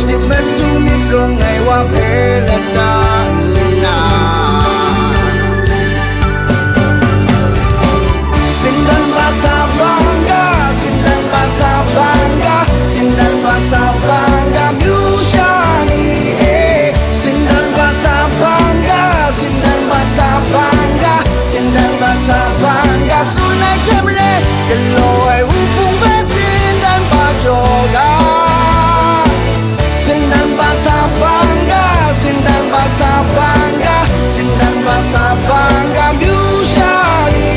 Step metu mikro ngai wa pelata na Sindan bahasa bangga Sindan bahasa bangga Sindan bahasa bangga Musyani Sindan bahasa bangga Sindan bahasa bangga Sindan bahasa bangga Sunai kemre Keloi upung besindan bajoga Sindan bahasa bangga Sindan bahasa bangga Sindan bahasa bangga Musyani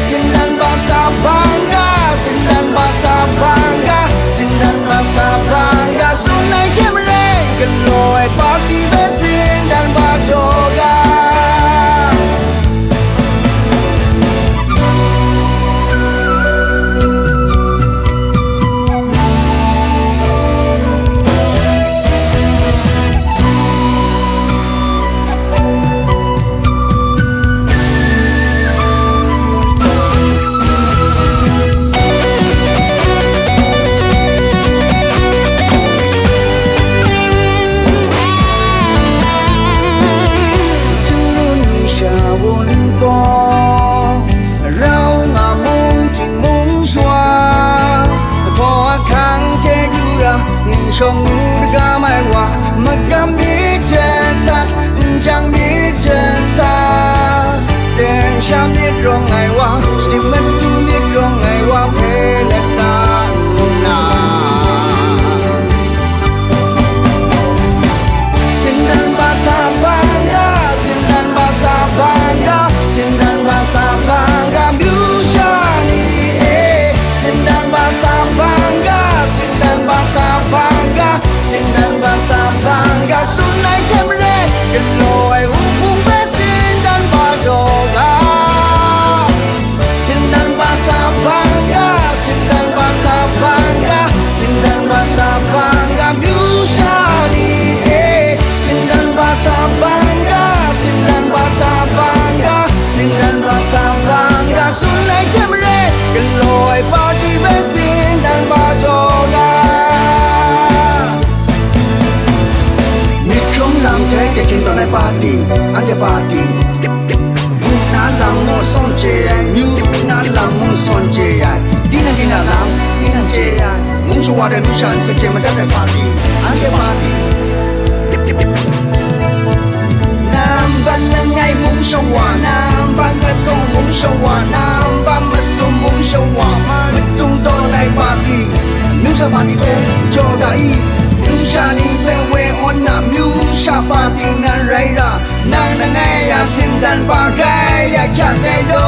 Sindan bahasa bangga Sindan bahasa bangga Sindan bahasa bangga Sunai kemre Keloi parti besindan bajoga Trong ga mai wa magam mi jasa jang mi jasa ten sham mi rong ai wa stimen tu mi rong ai wa pelata na Sindan bahasa bangga Sindan bahasa bangga Sindan bahasa bangga Musyani Sindan bahasa bangga Sindan bahasa bangga Sindan bahasa bangga Sunai kemre Keloi upung besindan bajoga Sindan bahasa bangga Sindan bahasa bangga Sindan bahasa bangga Musyani Sindan bahasa bangga Sindan bahasa bangga Sindan bahasa bangga Sunai kemre Keloi parti besindan bajoga Lang thế cái kinh tao này party, anh đi party. Na lang mo son che ai, new na lang mo son che ai. Đi na lang, đi na che ai. Muốn cho đến lúc sáng sẽ che mà đã party, anh đi party. Nam ban là ngày muốn show hoa, Nam ban là công muốn show hoa, Nam ban mà sum muốn show hoa, mà tung to này party. Nếu sao party về cho đại. Shani pewe ona musha party na raira nang nangaya sindan bagay ya kya kayo